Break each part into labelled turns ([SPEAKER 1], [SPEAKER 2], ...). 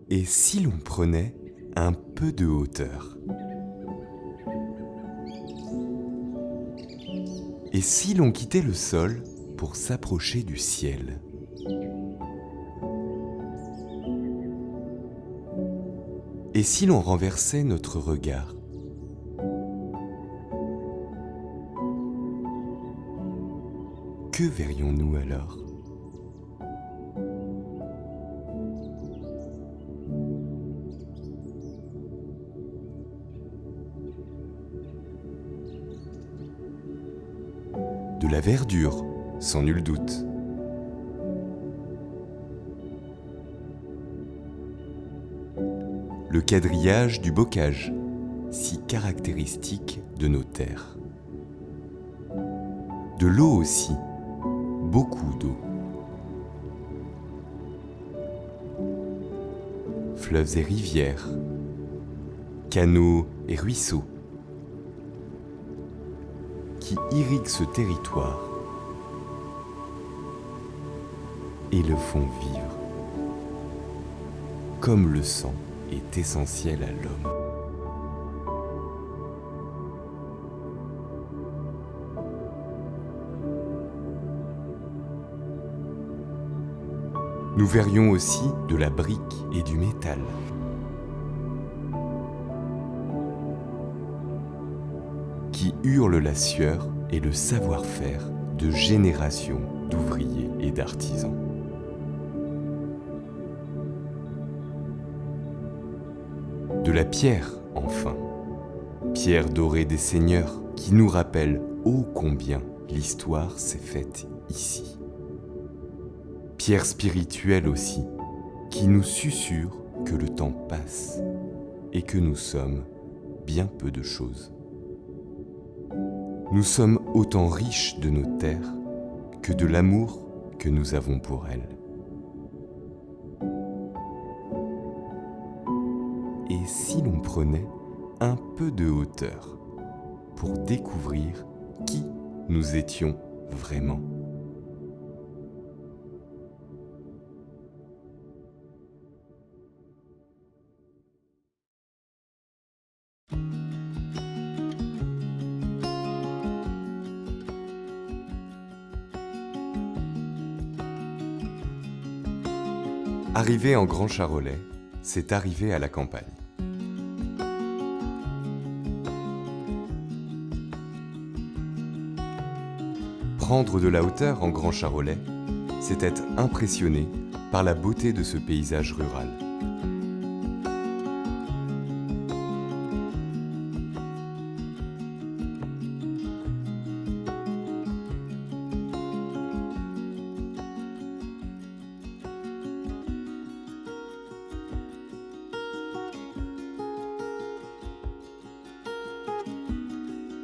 [SPEAKER 1] Et si l'on prenait un peu de hauteur? Et si l'on quittait le sol pour s'approcher du ciel? Et si l'on renversait notre regard? Que verrions-nous alors? De la verdure, sans nul doute. Le quadrillage du bocage, si caractéristique de nos terres. De l'eau aussi, beaucoup d'eau. Fleuves et rivières, canaux et ruisseaux, qui irriguent ce territoire et le font vivre, comme le sang est essentiel à l'homme. Nous verrions aussi de la brique et du métal. Qui hurlent la sueur et le savoir-faire de générations d'ouvriers et d'artisans. De la pierre, enfin, pierre dorée des seigneurs, qui nous rappelle ô combien l'histoire s'est faite ici. Pierre spirituelle aussi, qui nous susurre que le temps passe et que nous sommes bien peu de choses. Nous sommes autant riches de nos terres que de l'amour que nous avons pour elles. Et si l'on prenait un peu de hauteur pour découvrir qui nous étions vraiment? Arriver en Grand Charolais, c'est arriver à la campagne. Prendre de la hauteur en Grand Charolais, c'est être impressionné par la beauté de ce paysage rural.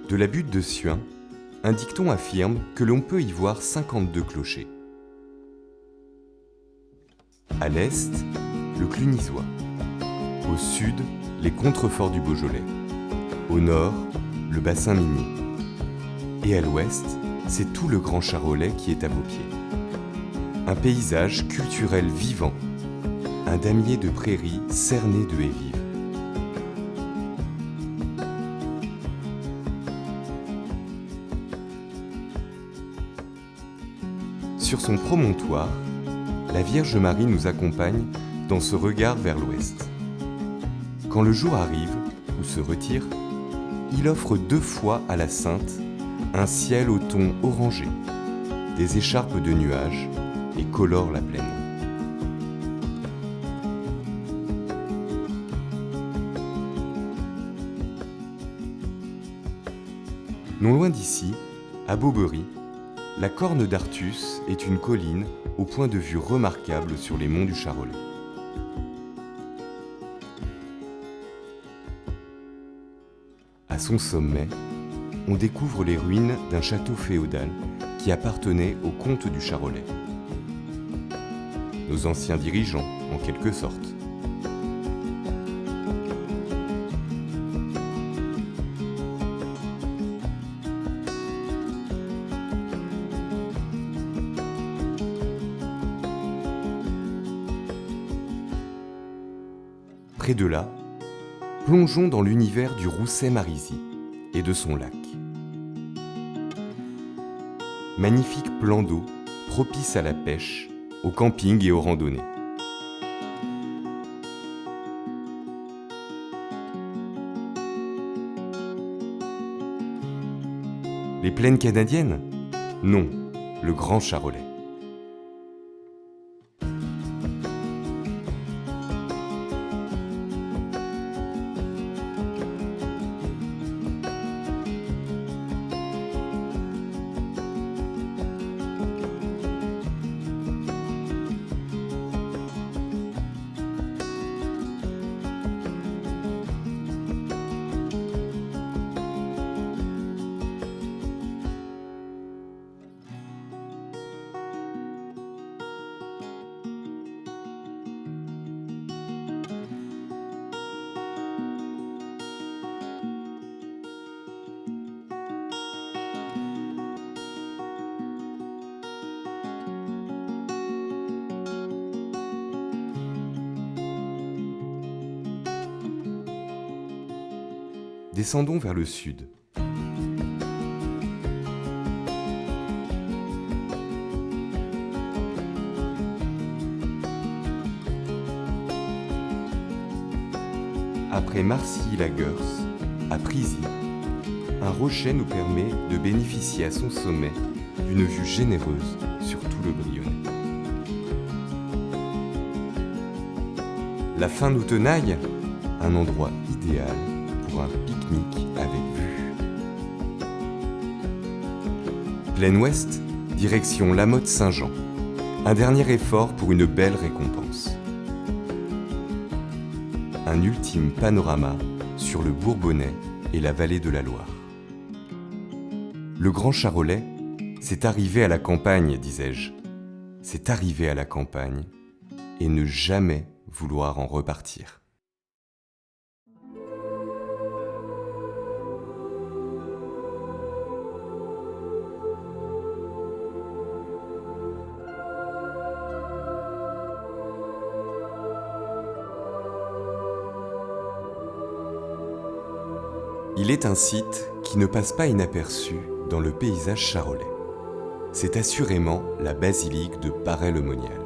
[SPEAKER 1] De la butte de Suin, un dicton affirme que l'on peut y voir 52 clochers. À l'est, le Clunisois. Au sud, les contreforts du Beaujolais. Au nord, le bassin minier. Et à l'ouest, c'est tout le Grand Charolais qui est à vos pieds. Un paysage culturel vivant, un damier de prairies cerné de haies vives. Sur son promontoire, la Vierge Marie nous accompagne dans ce regard vers l'ouest. Quand le jour arrive ou se retire, il offre 2 fois à la Sainte un ciel au ton orangé, des écharpes de nuages et colore la plaine. Non loin d'ici, à Beaubery, la Corne d'Artus est une colline au point de vue remarquable sur les monts du Charolais. À son sommet, on découvre les ruines d'un château féodal qui appartenait aux comtes du Charolais. Nos anciens dirigeants, en quelque sorte. Près de là, plongeons dans l'univers du Roussay-Marisy et de son lac. Magnifique plan d'eau propice à la pêche, au camping et aux randonnées. Les plaines canadiennes? Non, le Grand Charolais. Descendons vers le sud. Après Marcilly-la-Gurs, à Prizy, un rocher nous permet de bénéficier à son sommet d'une vue généreuse sur tout le Brionnais. La fin nous tenaille, un endroit idéal pour un pique-nique avec vue. Plein ouest, direction La Motte-Saint-Jean. Un dernier effort pour une belle récompense. Un ultime panorama sur le Bourbonnais et la vallée de la Loire. Le Grand Charolais, c'est arriver à la campagne, disais-je. C'est arriver à la campagne et ne jamais vouloir en repartir. Il est un site qui ne passe pas inaperçu dans le paysage charolais. C'est assurément la basilique de Paray-le-Monial.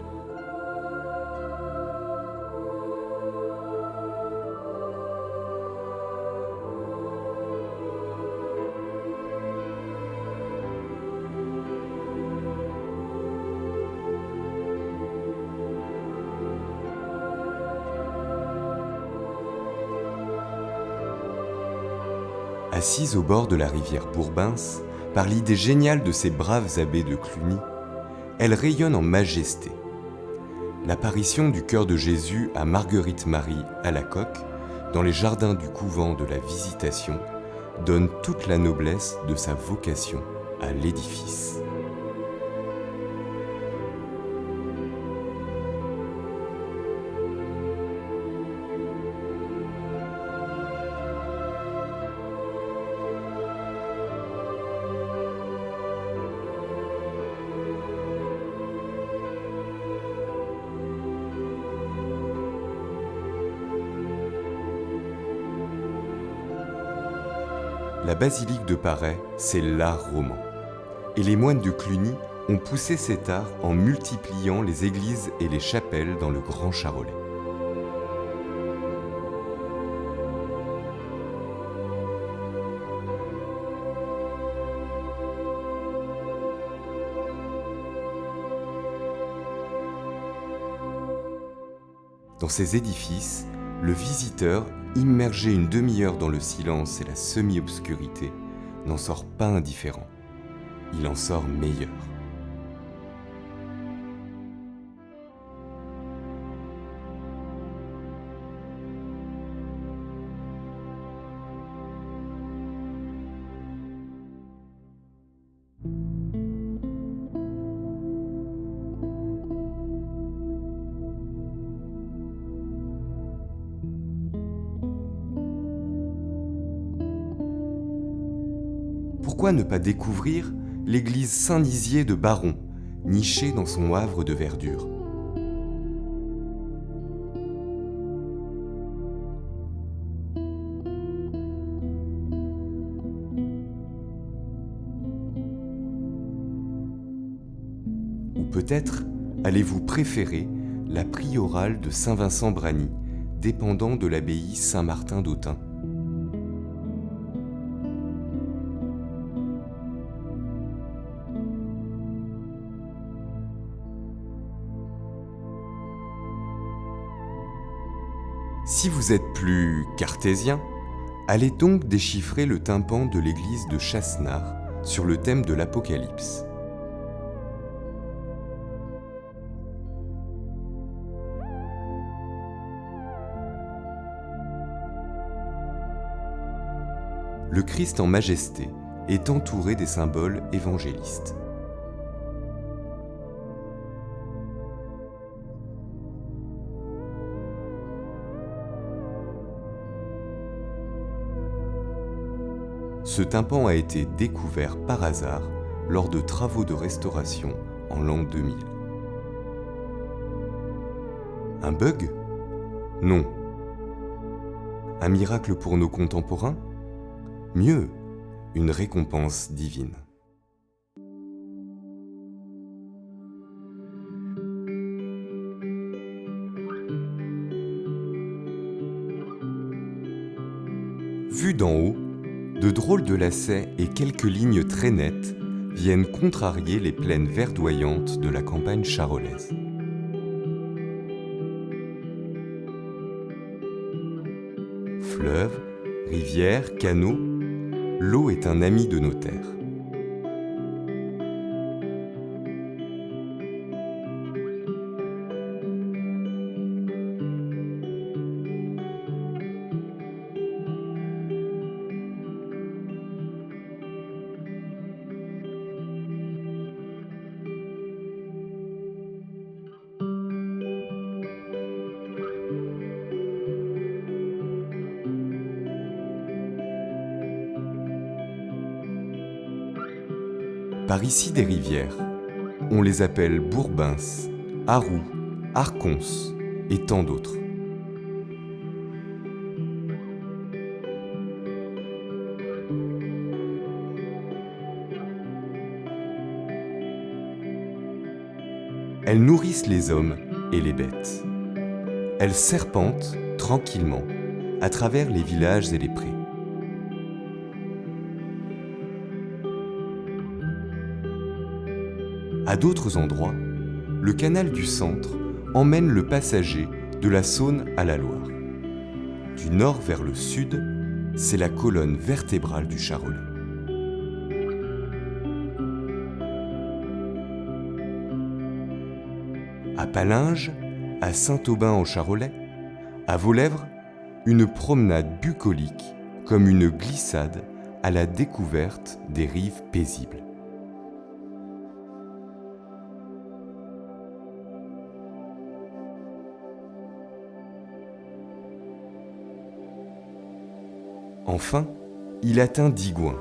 [SPEAKER 1] Assise au bord de la rivière Bourbens, par l'idée géniale de ces braves abbés de Cluny, elle rayonne en majesté. L'apparition du cœur de Jésus à Marguerite-Marie à la Coque, dans les jardins du couvent de la Visitation, donne toute la noblesse de sa vocation à l'édifice. La basilique de Paray, c'est l'art roman. Et les moines de Cluny ont poussé cet art en multipliant les églises et les chapelles dans le Grand Charolais. Dans ces édifices, le visiteur, immergé une demi-heure dans le silence et la semi-obscurité, n'en sort pas indifférent. Il en sort meilleur. Pourquoi ne pas découvrir l'église Saint-Nizier de Baron, nichée dans son havre de verdure? peut-être allez-vous préférer la priorale de Saint-Vincent-Brany, dépendant de l'abbaye Saint-Martin d'Autun. Si vous êtes plus cartésien, allez donc déchiffrer le tympan de l'église de Chassenard sur le thème de l'Apocalypse. Le Christ en majesté est entouré des symboles évangélistes. Ce tympan a été découvert par hasard lors de travaux de restauration en l'an 2000. Un bug ? Non. Un miracle pour nos contemporains ? Mieux, une récompense divine. Vu d'en haut, de drôles de lacets et quelques lignes très nettes viennent contrarier les plaines verdoyantes de la campagne charolaise. Fleuves, rivières, canaux, l'eau est un ami de nos terres. Par ici des rivières, on les appelle Bourbins, Arroux, Arconce et tant d'autres. Elles nourrissent les hommes et les bêtes. Elles serpentent tranquillement à travers les villages et les prés. À d'autres endroits, le canal du Centre emmène le passager de la Saône à la Loire. Du nord vers le sud, c'est la colonne vertébrale du Charolais. À Palinges, à Saint-Aubin-en-Charolais, à Vaulèvre, une promenade bucolique comme une glissade à la découverte des rives paisibles. Enfin, il atteint Digoin.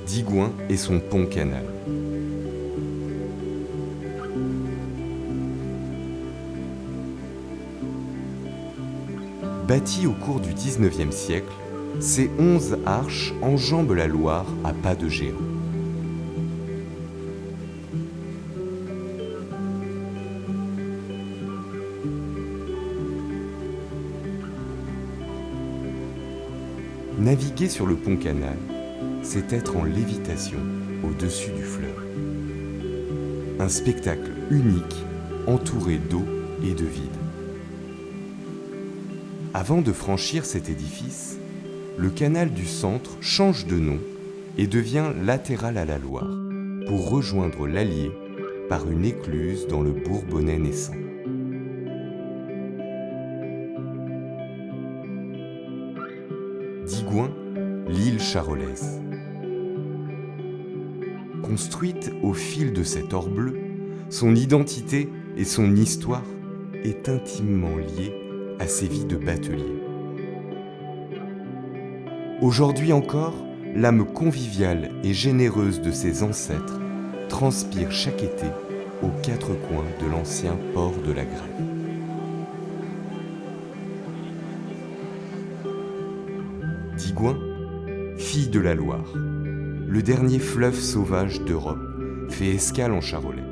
[SPEAKER 1] Digoin et son pont-canal. Bâti au cours du XIXe siècle, ces 11 arches enjambent la Loire à pas de géant. Naviguer sur le pont-canal, c'est être en lévitation au-dessus du fleuve. Un spectacle unique, entouré d'eau et de vide. Avant de franchir cet édifice, le canal du Centre change de nom et devient latéral à la Loire pour rejoindre l'Allier par une écluse dans le Bourbonnais naissant. Digoin, l'île charolaise. Construite au fil de cet or bleu, son identité et son histoire est intimement liée à ses vies de bateliers. Aujourd'hui encore, l'âme conviviale et généreuse de ses ancêtres transpire chaque été aux quatre coins de l'ancien port de la Grève. Digoin, fille de la Loire, le dernier fleuve sauvage d'Europe, fait escale en Charolais.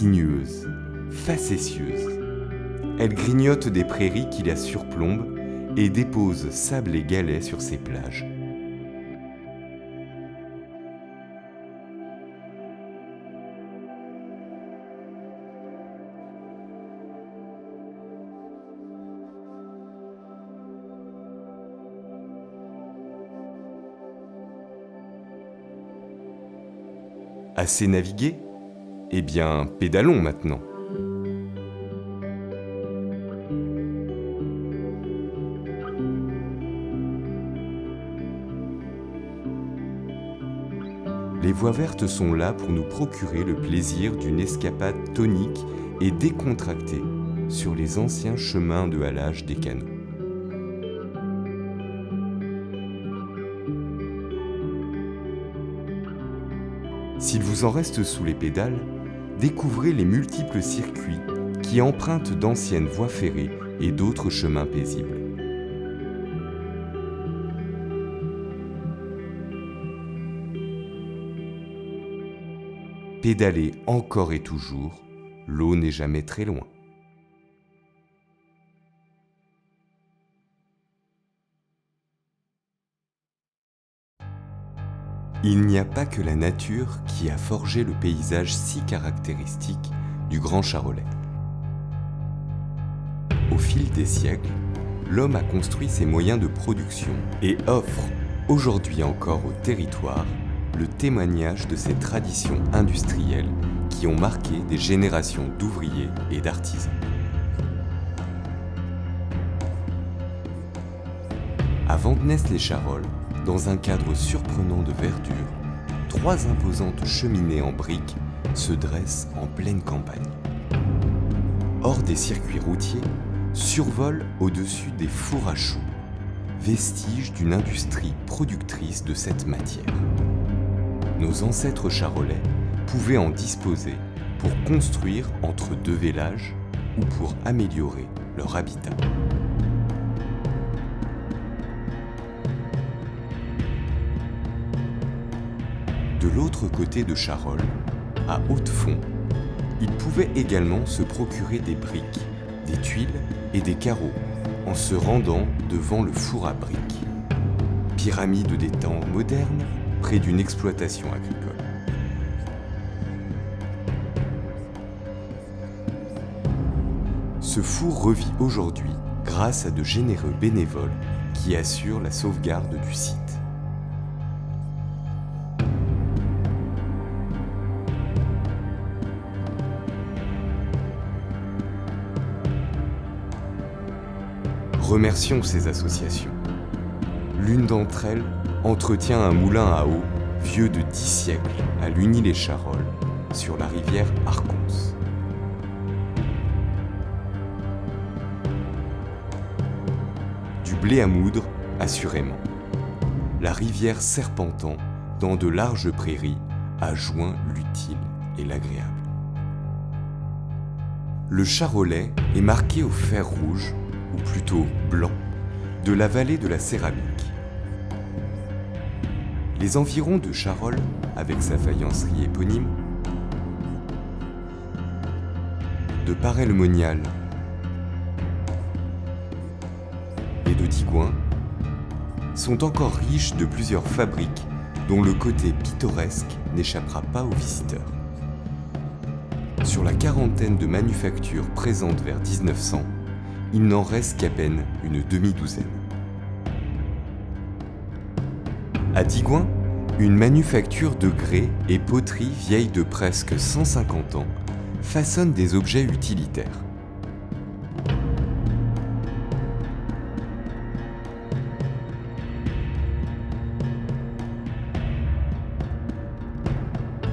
[SPEAKER 1] sinueuse, facétieuse. Elle grignote des prairies qui la surplombent et dépose sable et galets sur ses plages. Assez navigué ? Eh bien, pédalons maintenant. Les voies vertes sont là pour nous procurer le plaisir d'une escapade tonique et décontractée sur les anciens chemins de halage des canaux. S'il vous en reste sous les pédales, découvrez les multiples circuits qui empruntent d'anciennes voies ferrées et d'autres chemins paisibles. Pédaler encore et toujours, l'eau n'est jamais très loin. Il n'y a pas que la nature qui a forgé le paysage si caractéristique du Grand Charolais. Au fil des siècles, l'homme a construit ses moyens de production et offre, aujourd'hui encore au territoire, le témoignage de ces traditions industrielles qui ont marqué des générations d'ouvriers et d'artisans. Avant que naissent les Charolles, dans un cadre surprenant de verdure, 3 imposantes cheminées en briques se dressent en pleine campagne. Hors des circuits routiers, survolent au-dessus des fours à choux, vestiges d'une industrie productrice de cette matière. Nos ancêtres charolais pouvaient en disposer pour construire entre 2 vélages ou pour améliorer leur habitat. De l'autre côté de Charolles, à Hautefond, ils pouvaient également se procurer des briques, des tuiles et des carreaux en se rendant devant le four à briques. Pyramide des temps modernes, près d'une exploitation agricole. Ce four revit aujourd'hui grâce à de généreux bénévoles qui assurent la sauvegarde du site. Remercions ces associations. L'une d'entre elles entretient un moulin à eau vieux de 10 siècles à Lugny-les-Charolles, sur la rivière Arconce. Du blé à moudre, assurément. La rivière serpentant dans de larges prairies a joint l'utile et l'agréable. Le Charolais est marqué au fer rouge, ou plutôt blanc, de la vallée de la céramique. Les environs de Charolles, avec sa faïencerie éponyme, de Paray-le-Monial et de Digoin, sont encore riches de plusieurs fabriques dont le côté pittoresque n'échappera pas aux visiteurs. Sur la quarantaine de manufactures présentes vers 1900, il n'en reste qu'à peine une demi-douzaine. À Digoin, une manufacture de grès et poterie vieille de presque 150 ans façonne des objets utilitaires.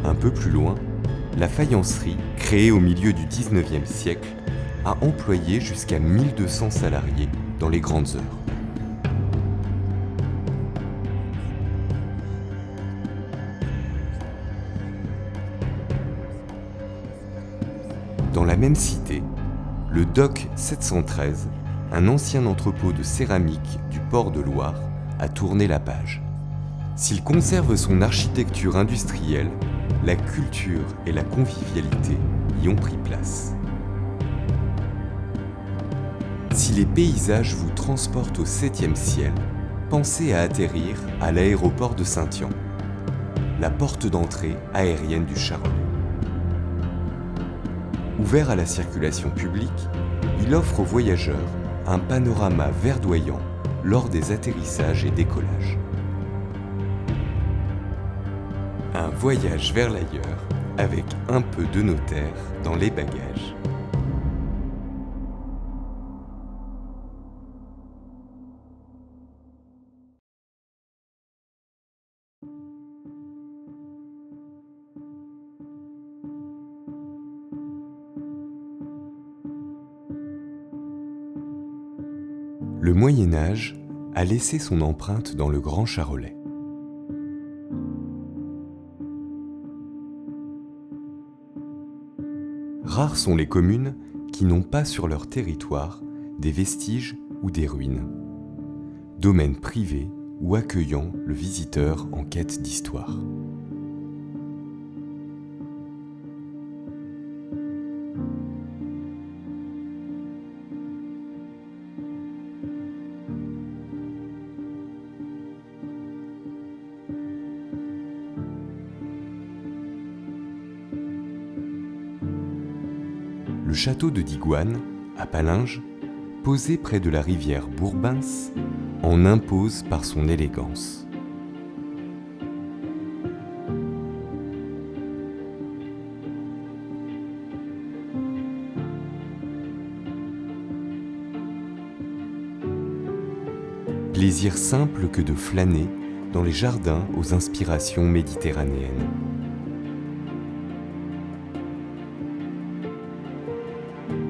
[SPEAKER 1] Un peu plus loin, la faïencerie, créée au milieu du XIXe siècle, a employé jusqu'à 1200 salariés dans les grandes heures. Dans la même cité, le Dock 713, un ancien entrepôt de céramique du port de Loire, a tourné la page. S'il conserve son architecture industrielle, la culture et la convivialité y ont pris place. Si les paysages vous transportent au 7e ciel, pensez à atterrir à l'aéroport de Saint-Yan, la porte d'entrée aérienne du Charolais. Ouvert à la circulation publique, il offre aux voyageurs un panorama verdoyant lors des atterrissages et décollages. Un voyage vers l'ailleurs avec un peu de notaire dans les bagages. Le Moyen Âge a laissé son empreinte dans le Grand Charolais. Rares sont les communes qui n'ont pas sur leur territoire des vestiges ou des ruines, domaines privés ou accueillant le visiteur en quête d'histoire. Le château de Digoine, à Palinges, posé près de la rivière Bourbens, en impose par son élégance. Plaisir simple que de flâner dans les jardins aux inspirations méditerranéennes.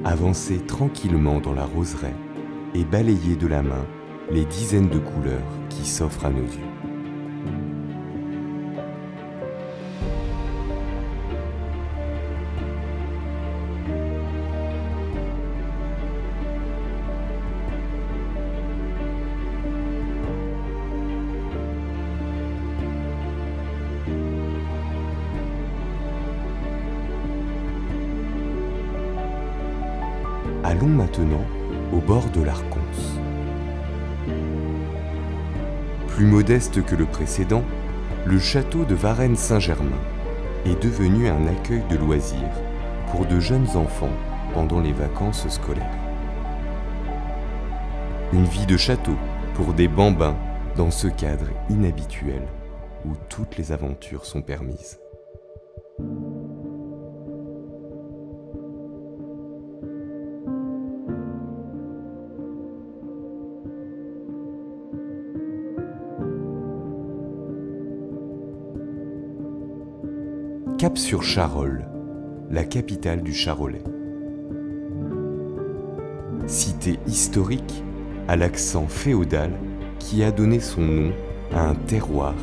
[SPEAKER 1] Avancer tranquillement dans la roseraie et balayer de la main les dizaines de couleurs qui s'offrent à nos yeux. Allons maintenant au bord de l'Arconce. Plus modeste que le précédent, le château de Varennes-Saint-Germain est devenu un accueil de loisirs pour de jeunes enfants pendant les vacances scolaires. Une vie de château pour des bambins dans ce cadre inhabituel où toutes les aventures sont permises. Cap-sur-Charolles, la capitale du Charolais. Cité historique à l'accent féodal qui a donné son nom à un terroir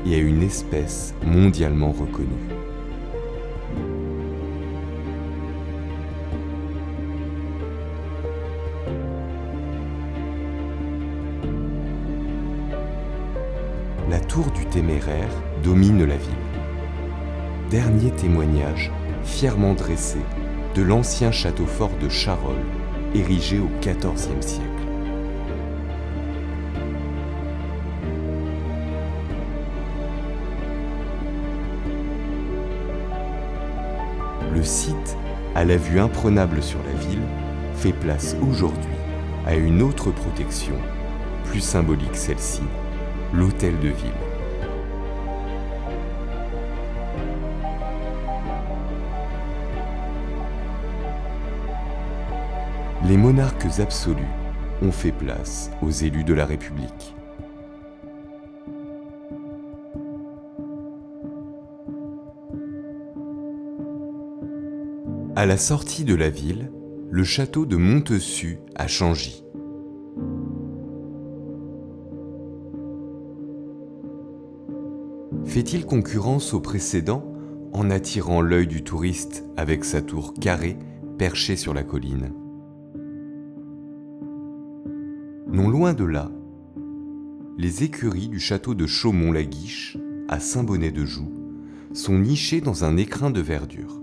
[SPEAKER 1] et à une espèce mondialement reconnue. La tour du Téméraire domine la ville. Dernier témoignage fièrement dressé de l'ancien château fort de Charolles, érigé au XIVe siècle. Le site, à la vue imprenable sur la ville, fait place aujourd'hui à une autre protection, plus symbolique celle-ci, l'hôtel de ville. Les monarques absolus ont fait place aux élus de la République. À la sortie de la ville, le château de Montessus a changé. Fait-il concurrence au précédent en attirant l'œil du touriste avec sa tour carrée perchée sur la colline ? Non loin de là, les écuries du château de Chaumont-la-Guiche, à Saint-Bonnet-de-Joux, sont nichées dans un écrin de verdure.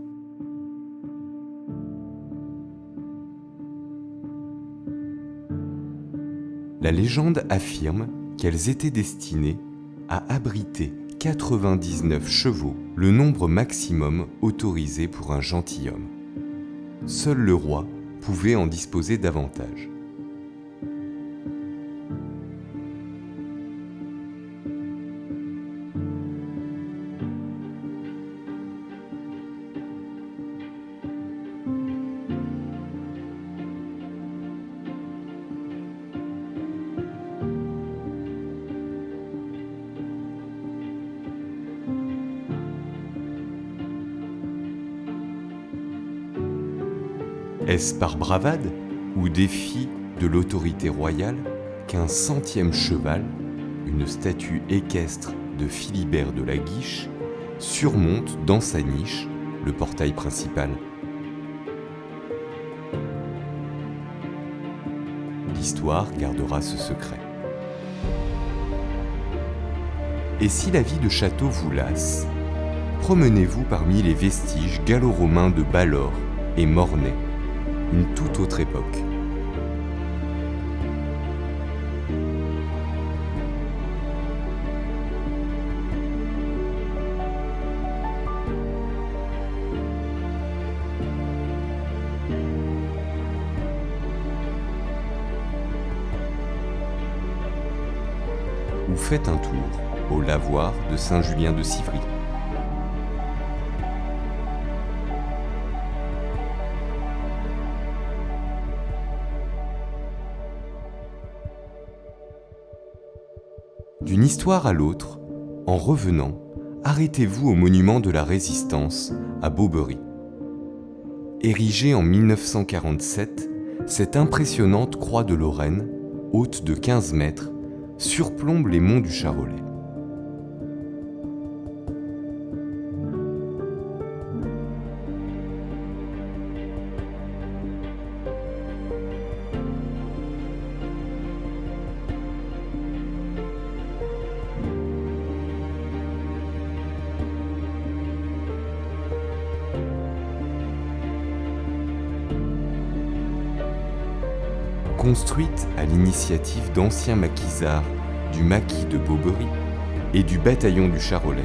[SPEAKER 1] La légende affirme qu'elles étaient destinées à abriter 99 chevaux, le nombre maximum autorisé pour un gentilhomme. Seul le roi pouvait en disposer davantage. Est-ce par bravade ou défi de l'autorité royale qu'un 100e cheval, une statue équestre de Philibert de la Guiche, surmonte dans sa niche le portail principal? L'histoire gardera ce secret. Et si la vie de château vous lasse, promenez-vous parmi les vestiges gallo-romains de Balor et Mornay, une toute autre époque. Ou faites un tour au lavoir de Saint-Julien de Civry. D'une histoire à l'autre, en revenant, arrêtez-vous au monument de la Résistance à Beaubery. Érigée en 1947, cette impressionnante croix de Lorraine, haute de 15 mètres, surplombe les monts du Charolais. Construite à l'initiative d'anciens maquisards du maquis de Beaubery et du bataillon du Charolais,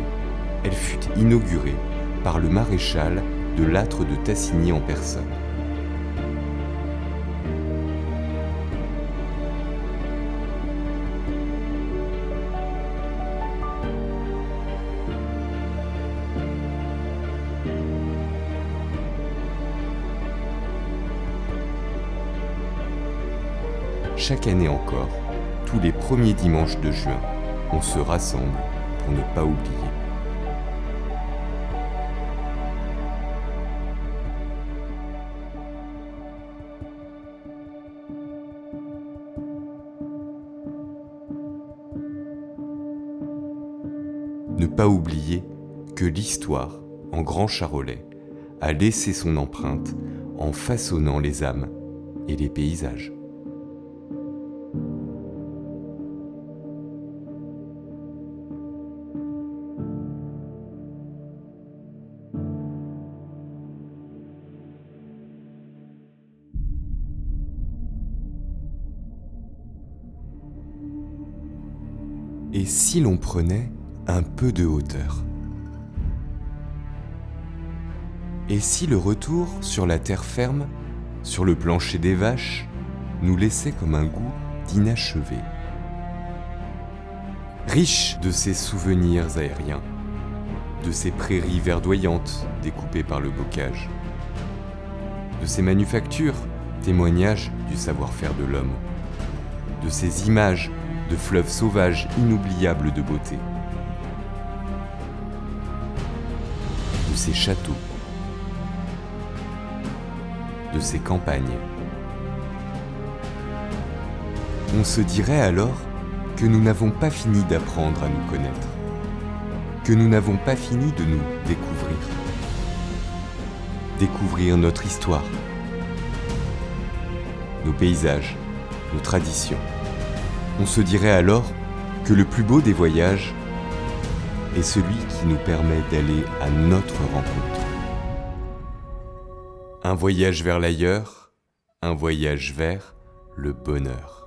[SPEAKER 1] elle fut inaugurée par le maréchal de Lattre de Tassigny en personne. Chaque année encore, tous les premiers dimanches de juin, on se rassemble pour ne pas oublier. Ne pas oublier que l'histoire, en Grand Charolais, a laissé son empreinte en façonnant les âmes et les paysages. Et si l'on prenait un peu de hauteur? Et si le retour sur la terre ferme, sur le plancher des vaches, nous laissait comme un goût d'inachevé? Riche de ces souvenirs aériens, de ces prairies verdoyantes découpées par le bocage, de ces manufactures, témoignages du savoir-faire de l'homme, de ces images de fleuves sauvages inoubliables de beauté, de ces châteaux, de ces campagnes. On se dirait alors que nous n'avons pas fini d'apprendre à nous connaître, que nous n'avons pas fini de nous découvrir. Découvrir notre histoire, nos paysages, nos traditions. On se dirait alors que le plus beau des voyages est celui qui nous permet d'aller à notre rencontre. Un voyage vers l'ailleurs, un voyage vers le bonheur.